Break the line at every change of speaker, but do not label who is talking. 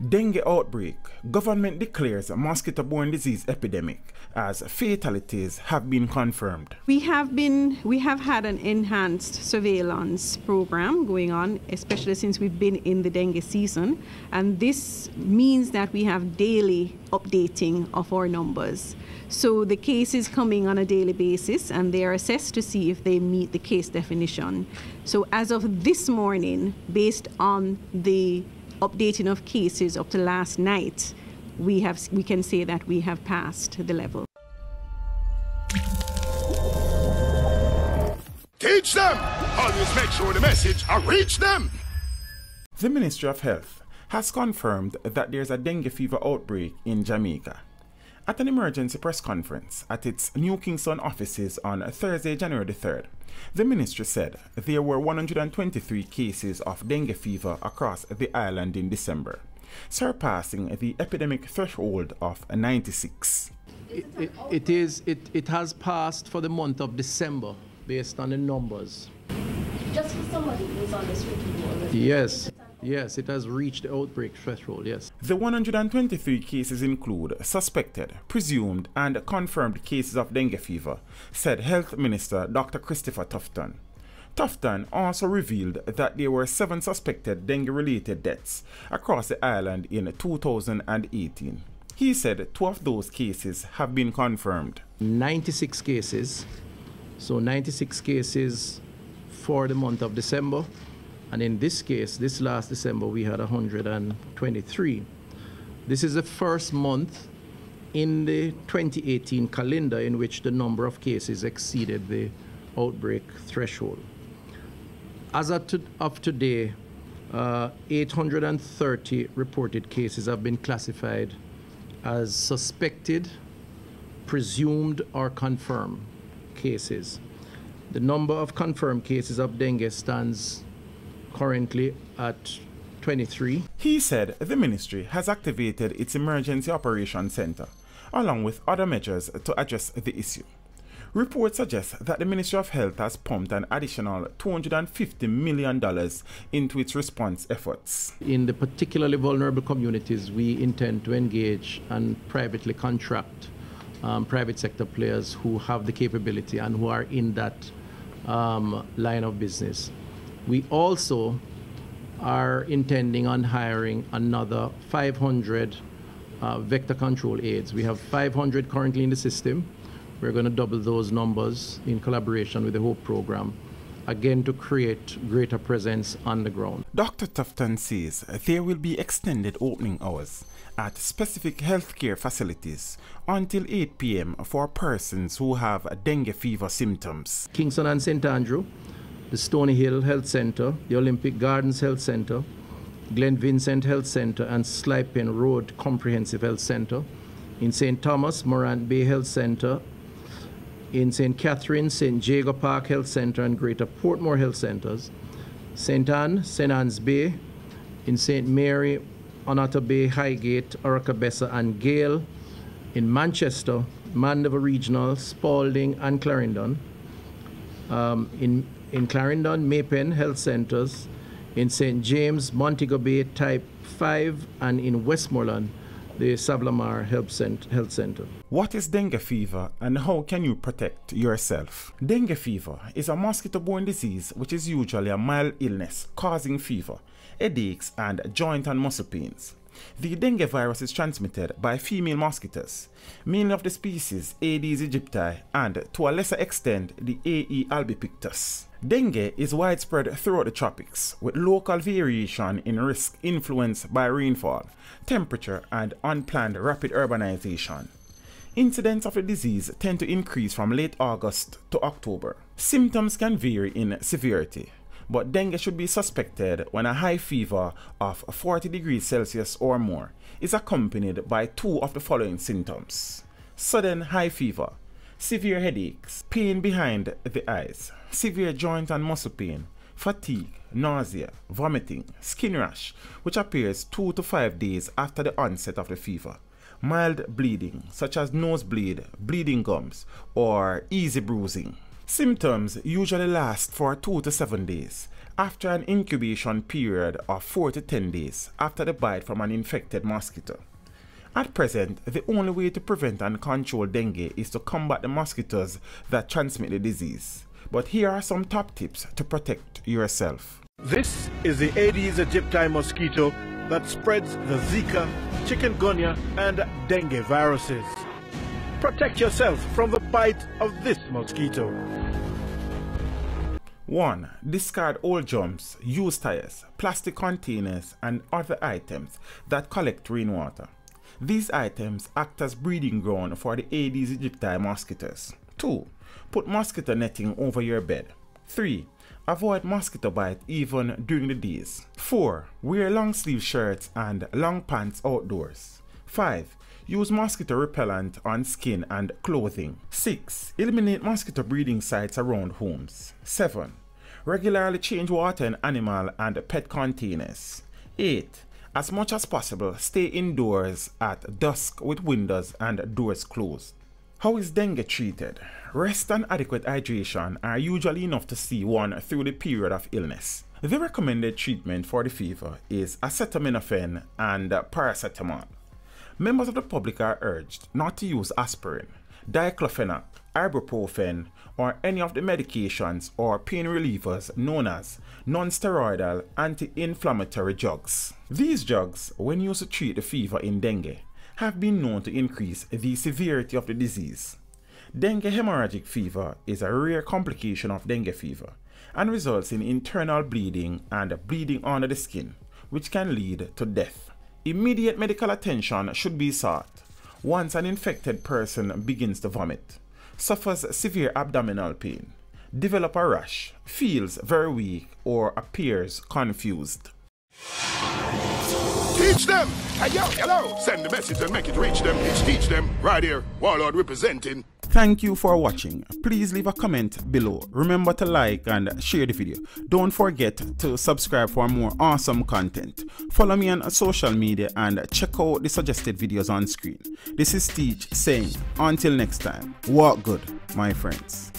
Dengue outbreak. Government declares a mosquito-borne disease epidemic as fatalities have been confirmed.
We have had an enhanced surveillance program going on, especially since we've been in the dengue season, and this means that we have daily updating of our numbers. So the cases coming on a daily basis, and they are assessed to see if they meet the case definition. So as of this morning, based on the updating of cases up to last night, we can say that we have passed the level.
Teach them! Always make sure the message reach them!
The Ministry of Health has confirmed that there's a dengue fever outbreak in Jamaica. At an emergency press conference at its New Kingston offices on Thursday, January the 3rd, the ministry said there were 123 cases of dengue fever across the island in December, surpassing the epidemic threshold of 96.
It has passed for the month of December based on the numbers.
Just for somebody who's on the street already?
Yes, it has reached the outbreak threshold, yes.
The 123 cases include suspected, presumed, and confirmed cases of dengue fever, said Health Minister Dr. Christopher Tufton. Tufton also revealed that there were 7 suspected dengue-related deaths across the island in 2018. He said 2 of those cases have been confirmed.
96 cases, so 96 cases for the month of December. And in this case, this last December, we had 123. This is the first month in the 2018 calendar in which the number of cases exceeded the outbreak threshold. As of today, 830 reported cases have been classified as suspected, presumed, or confirmed cases. The number of confirmed cases of dengue stands currently at 23.
He said the ministry has activated its Emergency Operations Center, along with other measures to address the issue. Reports suggest that the Ministry of Health has pumped an additional $250 million into its response efforts.
In the particularly vulnerable communities, we intend to engage and privately contract private sector players who have the capability and who are in that line of business. We also are intending on hiring another 500 vector control aides. We have 500 currently in the system. We're going to double those numbers in collaboration with the HOPE program, again to create greater presence on the ground.
Dr. Tufton says there will be extended opening hours at specific healthcare facilities until 8 p.m. for persons who have dengue fever symptoms.
Kingston and St. Andrew, the Stony Hill Health Center, the Olympic Gardens Health Center, Glen Vincent Health Center, and Slipen Road Comprehensive Health Center. In St. Thomas, Morant Bay Health Center. In St. Catherine, St. Jago Park Health Center, and Greater Portmore Health Centers. St. Anne, St. Anne's Bay. In St. Mary, Onato Bay, Highgate, Oracabessa, and Gale. In Manchester, Mandeville Regional, Spalding, and Clarendon. In Clarendon, Maypen Health Centers, in St. James, Montego Bay Type 5, and in Westmoreland, the Savlamar Health Center.
What is dengue fever and how can you protect yourself? Dengue fever is a mosquito-borne disease which is usually a mild illness causing fever, headaches, and joint and muscle pains. The dengue virus is transmitted by female mosquitoes, mainly of the species Aedes aegypti and, to a lesser extent, the A. albopictus. Dengue is widespread throughout the tropics, with local variation in risk influenced by rainfall, temperature, and unplanned rapid urbanization. Incidents of the disease tend to increase from late August to October. Symptoms can vary in severity, but dengue should be suspected when a high fever of 40 degrees Celsius or more is accompanied by 2 of the following symptoms: sudden high fever, severe headaches, pain behind the eyes, severe joint and muscle pain, fatigue, nausea, vomiting, skin rash, which appears 2 to 5 days after the onset of the fever, mild bleeding, such as nosebleed, bleeding gums, or easy bruising. Symptoms usually last for 2 to 7 days after an incubation period of 4 to 10 days after the bite from an infected mosquito. At present, the only way to prevent and control dengue is to combat the mosquitoes that transmit the disease. But here are some top tips to protect yourself.
This is the Aedes aegypti mosquito that spreads the Zika, chikungunya, and dengue viruses. Protect yourself from the bite of this mosquito.
1. Discard old drums, used tires, plastic containers, and other items that collect rainwater. These items act as breeding ground for the Aedes aegypti mosquitoes. 2. Put mosquito netting over your bed. 3. Avoid mosquito bite even during the days. 4. Wear long sleeve shirts and long pants outdoors. 5. Use mosquito repellent on skin and clothing. 6. Eliminate mosquito breeding sites around homes. 7. Regularly change water in animal and pet containers. 8. As much as possible, stay indoors at dusk with windows and doors closed. How is dengue treated? Rest and adequate hydration are usually enough to see one through the period of illness. The recommended treatment for the fever is acetaminophen and paracetamol. Members of the public are urged not to use aspirin, diclofenac, ibuprofen, or any of the medications or pain relievers known as non-steroidal anti-inflammatory drugs. These drugs, when used to treat the fever in dengue, have been known to increase the severity of the disease. Dengue hemorrhagic fever is a rare complication of dengue fever and results in internal bleeding and bleeding under the skin, which can lead to death. Immediate medical attention should be sought once an infected person begins to vomit, suffers severe abdominal pain, develops a rash, feels very weak, or appears confused.
Teach them! Hey, yo, hello! Send the message and make it reach them. It's Teach Them, right here, Warlord representing.
Thank you for watching. Please leave a comment below. Remember to like and share the video. Don't forget to subscribe for more awesome content. Follow me on social media and check out the suggested videos on screen. This is Teach saying, until next time, walk good, my friends.